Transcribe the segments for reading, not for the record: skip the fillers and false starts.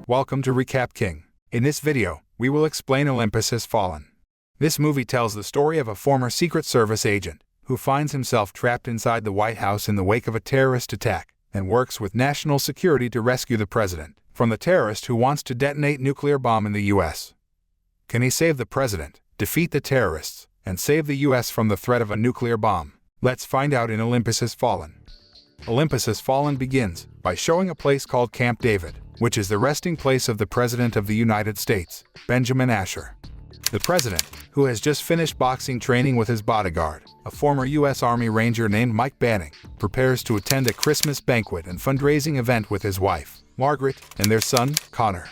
Welcome to Recap King. In this video, we will explain Olympus Has Fallen. This movie tells the story of a former Secret Service agent who finds himself trapped inside the White House in the wake of a terrorist attack and works with national security to rescue the president from the terrorist who wants to detonate nuclear bomb in the U.S. Can he save the president, defeat the terrorists, and save the U.S. from the threat of a nuclear bomb? Let's find out in Olympus Has Fallen. Olympus Has Fallen begins by showing a place called Camp David, which is the resting place of the President of the United States, Benjamin Asher. The president, who has just finished boxing training with his bodyguard, a former U.S. Army Ranger named Mike Banning, prepares to attend a Christmas banquet and fundraising event with his wife, Margaret, and their son, Connor.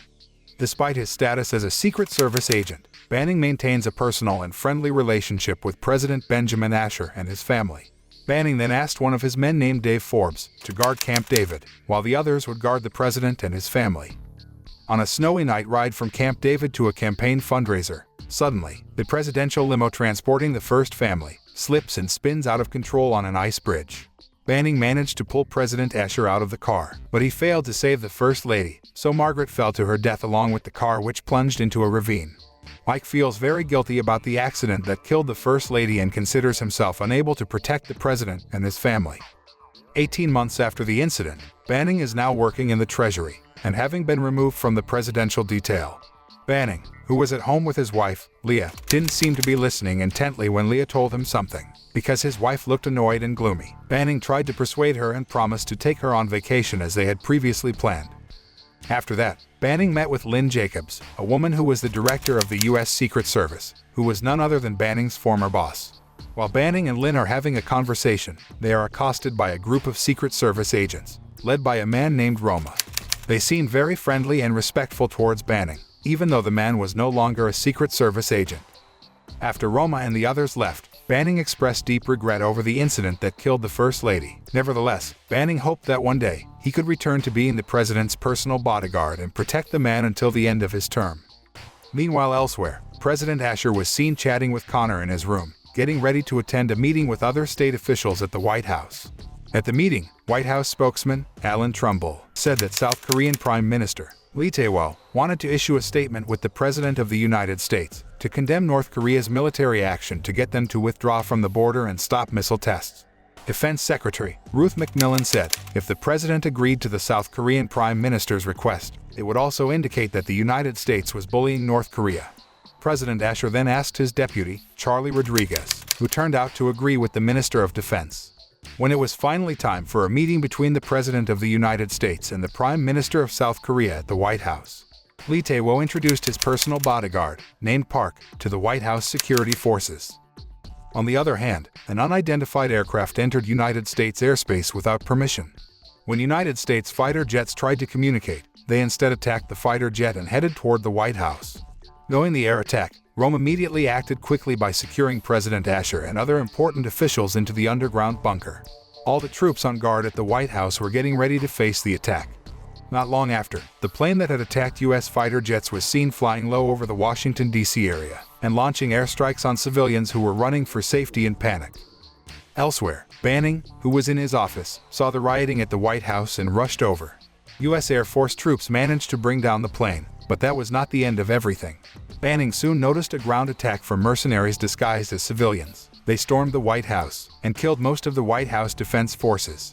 Despite his status as a Secret Service agent, Banning maintains a personal and friendly relationship with President Benjamin Asher and his family. Banning then asked one of his men named Dave Forbes to guard Camp David, while the others would guard the president and his family. On a snowy night ride from Camp David to a campaign fundraiser, suddenly, the presidential limo transporting the first family slips and spins out of control on an ice bridge. Banning managed to pull President Asher out of the car, but he failed to save the First Lady, so Margaret fell to her death along with the car, which plunged into a ravine. Mike feels very guilty about the accident that killed the First Lady and considers himself unable to protect the president and his family. 18 months after the incident, Banning is now working in the Treasury, and having been removed from the presidential detail. Banning, who was at home with his wife, Leah, didn't seem to be listening intently when Leah told him something. Because his wife looked annoyed and gloomy, Banning tried to persuade her and promised to take her on vacation as they had previously planned. After that, Banning met with Lynn Jacobs, a woman who was the director of the U.S. Secret Service, who was none other than Banning's former boss. While Banning and Lynn are having a conversation, they are accosted by a group of Secret Service agents, led by a man named Roma. They seemed very friendly and respectful towards Banning, even though the man was no longer a Secret Service agent. After Roma and the others left, Banning expressed deep regret over the incident that killed the First Lady. Nevertheless, Banning hoped that one day, he could return to being the president's personal bodyguard and protect the man until the end of his term. Meanwhile elsewhere, President Asher was seen chatting with Connor in hise room, getting ready to attend a meeting with other state officials at the White House. At the meeting, White House spokesman, Alan Trumbull, said that South Korean Prime Minister, Lee Tae-wol, wanted to issue a statement with the President of the United States to condemn North Korea's military action to get them to withdraw from the border and stop missile tests. Defense Secretary Ruth McMillan said, if the President agreed to the South Korean Prime Minister's request, it would also indicate that the United States was bullying North Korea. President Asher then asked his deputy, Charlie Rodriguez, who turned out to agree with the Minister of Defense. When it was finally time for a meeting between the President of the United States and the Prime Minister of South Korea at the White House, Lee Tae-wol introduced his personal bodyguard, named Park, to the White House security forces. On the other hand, an unidentified aircraft entered United States airspace without permission. When United States fighter jets tried to communicate, they instead attacked the fighter jet and headed toward the White House. Knowing the air attack, Rome immediately acted quickly by securing President Asher and other important officials into the underground bunker. All the troops on guard at the White House were getting ready to face the attack. Not long after, the plane that had attacked U.S. fighter jets was seen flying low over the Washington, D.C. area and launching airstrikes on civilians who were running for safety in panic. Elsewhere, Banning, who was in his office, saw the rioting at the White House and rushed over. U.S. Air Force troops managed to bring down the plane, but that was not the end of everything. Banning soon noticed a ground attack from mercenaries disguised as civilians. They stormed the White House and killed most of the White House Defense Forces.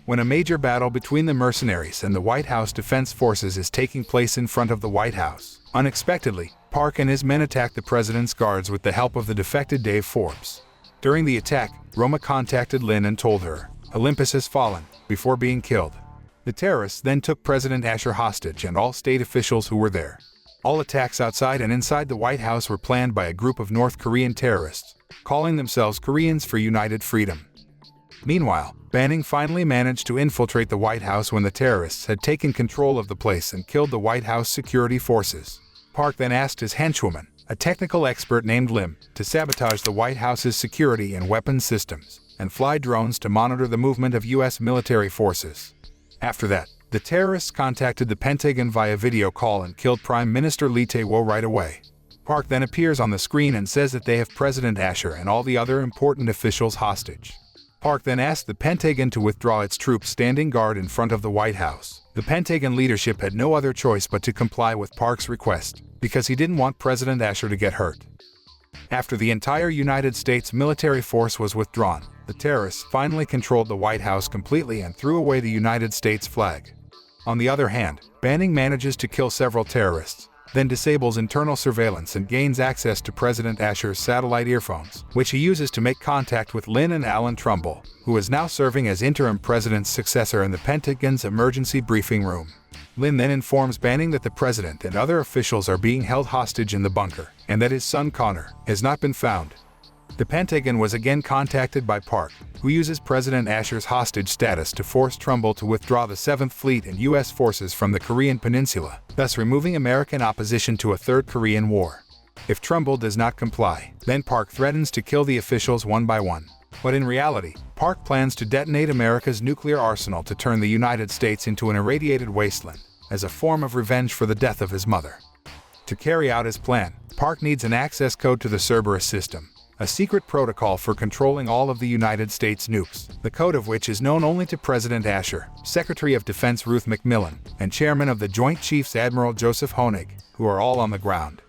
When a major battle between the mercenaries and the White House Defense Forces is taking place in front of the White House, unexpectedly, Park and his men attack the president's guards with the help of the defected Dave Forbes. During the attack, Roma contacted Lynn and told her, Olympus has fallen, before being killed. The terrorists then took President Asher hostage and all state officials who were there. All attacks outside and inside the White House were planned by a group of North Korean terrorists, calling themselves Koreans for United Freedom. Meanwhile, Banning finally managed to infiltrate the White House when the terrorists had taken control of the place and killed the White House security forces. Park then asked his henchwoman, a technical expert named Lim, to sabotage the White House's security and weapons systems, and fly drones to monitor the movement of U.S. military forces. After that, the terrorists contacted the Pentagon via video call and killed Prime Minister Lee Tae-wol right away. Park then appears on the screen and says that they have President Asher and all the other important officials hostage. Park then asked the Pentagon to withdraw its troops standing guard in front of the White House. The Pentagon leadership had no other choice but to comply with Park's request, because he didn't want President Asher to get hurt. After the entire United States military force was withdrawn, the terrorists finally controlled the White House completely and threw away the United States flag. On the other hand, Banning manages to kill several terrorists, then disables internal surveillance and gains access to President Asher's satellite earphones, which he uses to make contact with Lynn and Alan Trumbull, who is now serving as interim president's successor in the Pentagon's emergency briefing room. Lynn then informs Banning that the president and other officials are being held hostage in the bunker, and that his son Connor has not been found. The Pentagon was again contacted by Park, who uses President Asher's hostage status to force Trumbull to withdraw the 7th Fleet and U.S. forces from the Korean Peninsula, thus removing American opposition to a Third Korean War. If Trumbull does not comply, then Park threatens to kill the officials one by one. But in reality, Park plans to detonate America's nuclear arsenal to turn the United States into an irradiated wasteland, as a form of revenge for the death of his mother. To carry out his plan, Park needs an access code to the Cerberus system, a secret protocol for controlling all of the United States nukes, the code of which is known only to President Asher, Secretary of Defense Ruth McMillan, and Chairman of the Joint Chiefs Admiral Joseph Honig, who are all on the ground.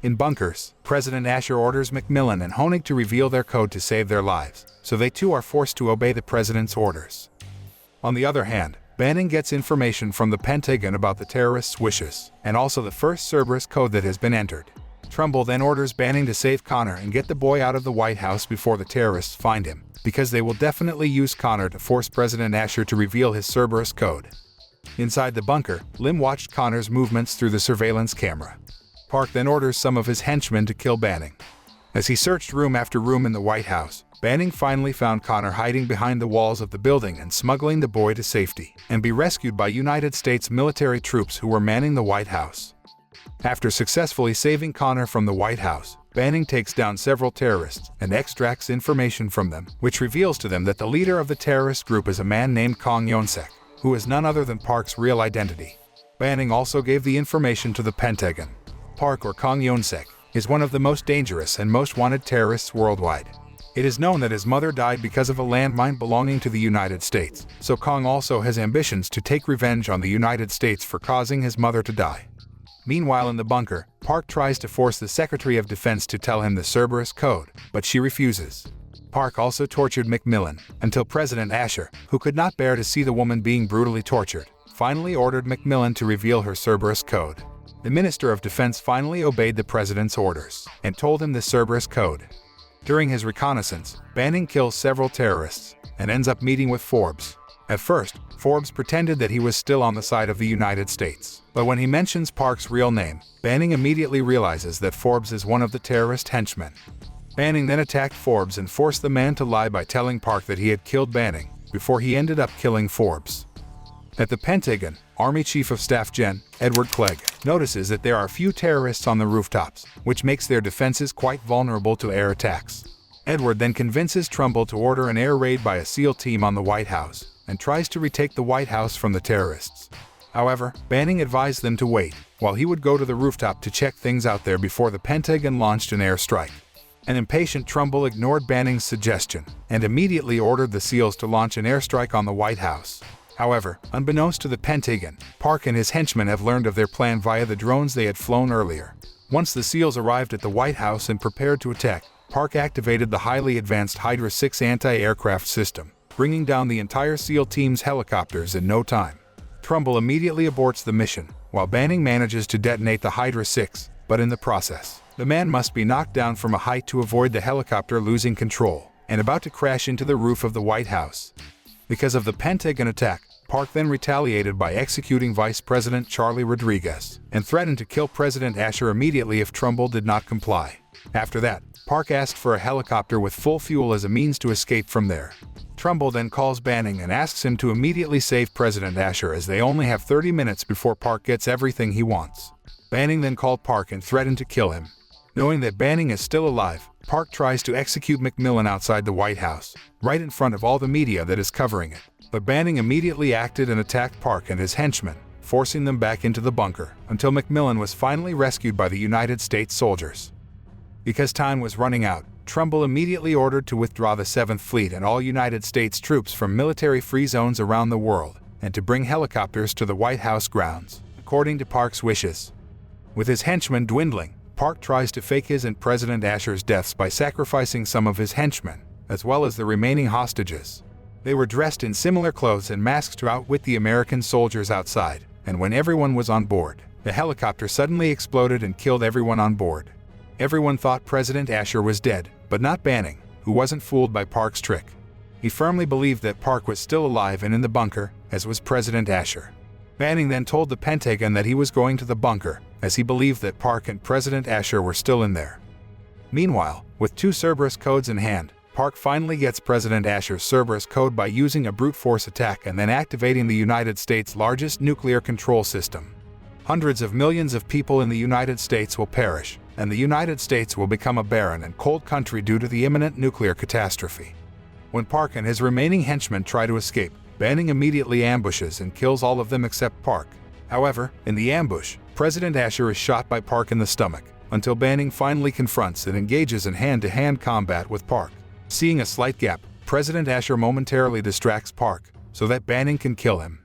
In bunkers, President Asher orders McMillan and Honig to reveal their code to save their lives, so they too are forced to obey the president's orders. On the other hand, Banning gets information from the Pentagon about the terrorists' wishes, and also the first Cerberus code that has been entered. Trumbull then orders Banning to save Connor and get the boy out of the White House before the terrorists find him, because they will definitely use Connor to force President Asher to reveal his Cerberus code. Inside the bunker, Lim watched Connor's movements through the surveillance camera. Park then orders some of his henchmen to kill Banning. As he searched room after room in the White House, Banning finally found Connor hiding behind the walls of the building and smuggling the boy to safety, and be rescued by United States military troops who were manning the White House. After successfully saving Connor from the White House, Banning takes down several terrorists and extracts information from them, which reveals to them that the leader of the terrorist group is a man named Kang Yonsek, who is none other than Park's real identity. Banning also gave the information to the Pentagon. Park, or Kang Yonsek, is one of the most dangerous and most wanted terrorists worldwide. It is known that his mother died because of a landmine belonging to the United States, so Kang also has ambitions to take revenge on the United States for causing his mother to die. Meanwhile in the bunker, Park tries to force the Secretary of Defense to tell him the Cerberus code, but she refuses. Park also tortured McMillan, until President Asher, who could not bear to see the woman being brutally tortured, finally ordered McMillan to reveal her Cerberus code. The Minister of Defense finally obeyed the President's orders, and told him the Cerberus code. During his reconnaissance, Banning kills several terrorists, and ends up meeting with Forbes. At first, Forbes pretended that he was still on the side of the United States, but when he mentions Park's real name, Banning immediately realizes that Forbes is one of the terrorist henchmen. Banning then attacked Forbes and forced the man to lie by telling Park that he had killed Banning, before he ended up killing Forbes. At the Pentagon, Army Chief of Staff Gen. Edward Clegg notices that there are few terrorists on the rooftops, which makes their defenses quite vulnerable to air attacks. Edward then convinces Trumbull to order an air raid by a SEAL team on the White House, and tries to retake the White House from the terrorists. However, Banning advised them to wait, while he would go to the rooftop to check things out there before the Pentagon launched an airstrike. An impatient Trumbull ignored Banning's suggestion, and immediately ordered the SEALs to launch an airstrike on the White House. However, unbeknownst to the Pentagon, Park and his henchmen have learned of their plan via the drones they had flown earlier. Once the SEALs arrived at the White House and prepared to attack, Park activated the highly advanced Hydra 6 anti-aircraft system, bringing down the entire SEAL team's helicopters in no time. Trumbull immediately aborts the mission, while Banning manages to detonate the Hydra 6, but in the process, the man must be knocked down from a height to avoid the helicopter losing control, and about to crash into the roof of the White House. Because of the Pentagon attack, Park then retaliated by executing Vice President Charlie Rodriguez, and threatened to kill President Asher immediately if Trumbull did not comply. After that, Park asked for a helicopter with full fuel as a means to escape from there. Trumbull then calls Banning and asks him to immediately save President Asher, as they only have 30 minutes before Park gets everything he wants. Banning then called Park and threatened to kill him. Knowing that Banning is still alive, Park tries to execute McMillan outside the White House, right in front of all the media that is covering it. But Banning immediately acted and attacked Park and his henchmen, forcing them back into the bunker, until McMillan was finally rescued by the United States soldiers. Because time was running out, Trumbull immediately ordered to withdraw the 7th Fleet and all United States troops from military-free zones around the world, and to bring helicopters to the White House grounds, according to Park's wishes. With his henchmen dwindling, Park tries to fake his and President Asher's deaths by sacrificing some of his henchmen, as well as the remaining hostages. They were dressed in similar clothes and masks to outwit the American soldiers outside, and when everyone was on board, the helicopter suddenly exploded and killed everyone on board. Everyone thought President Asher was dead, but not Banning, who wasn't fooled by Park's trick. He firmly believed that Park was still alive and in the bunker, as was President Asher. Banning then told the Pentagon that he was going to the bunker, as he believed that Park and President Asher were still in there. Meanwhile, with 2 Cerberus codes in hand, Park finally gets President Asher's Cerberus code by using a brute force attack and then activating the United States' largest nuclear control system. Hundreds of millions of people in the United States will perish, and the United States will become a barren and cold country due to the imminent nuclear catastrophe. When Park and his remaining henchmen try to escape, Banning immediately ambushes and kills all of them except Park. However, in the ambush, President Asher is shot by Park in the stomach, until Banning finally confronts and engages in hand-to-hand combat with Park. Seeing a slight gap, President Asher momentarily distracts Park, so that Banning can kill him.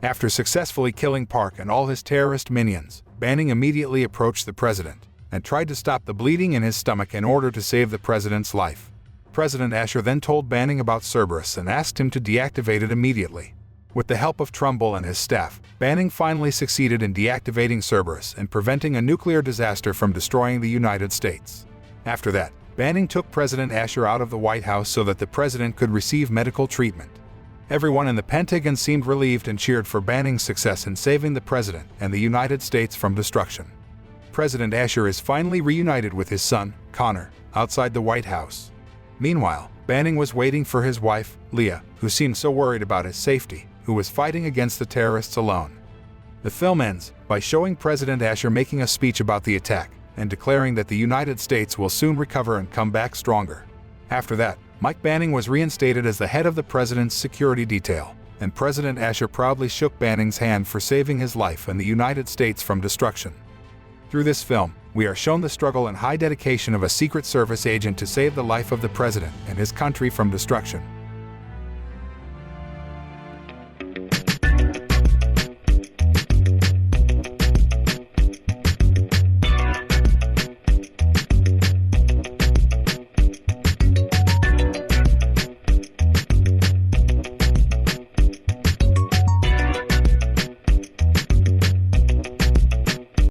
After successfully killing Park and all his terrorist minions, Banning immediately approached the president, and tried to stop the bleeding in his stomach in order to save the president's life. President Asher then told Banning about Cerberus and asked him to deactivate it immediately. With the help of Trumbull and his staff, Banning finally succeeded in deactivating Cerberus and preventing a nuclear disaster from destroying the United States. After that, Banning took President Asher out of the White House so that the president could receive medical treatment. Everyone in the Pentagon seemed relieved and cheered for Banning's success in saving the president and the United States from destruction. President Asher is finally reunited with his son, Connor, outside the White House. Meanwhile, Banning was waiting for his wife, Leah, who seemed so worried about his safety, who was fighting against the terrorists alone. The film ends by showing President Asher making a speech about the attack and declaring that the United States will soon recover and come back stronger. After that, Mike Banning was reinstated as the head of the president's security detail, and President Asher proudly shook Banning's hand for saving his life and the United States from destruction. Through this film, we are shown the struggle and high dedication of a Secret Service agent to save the life of the president and his country from destruction.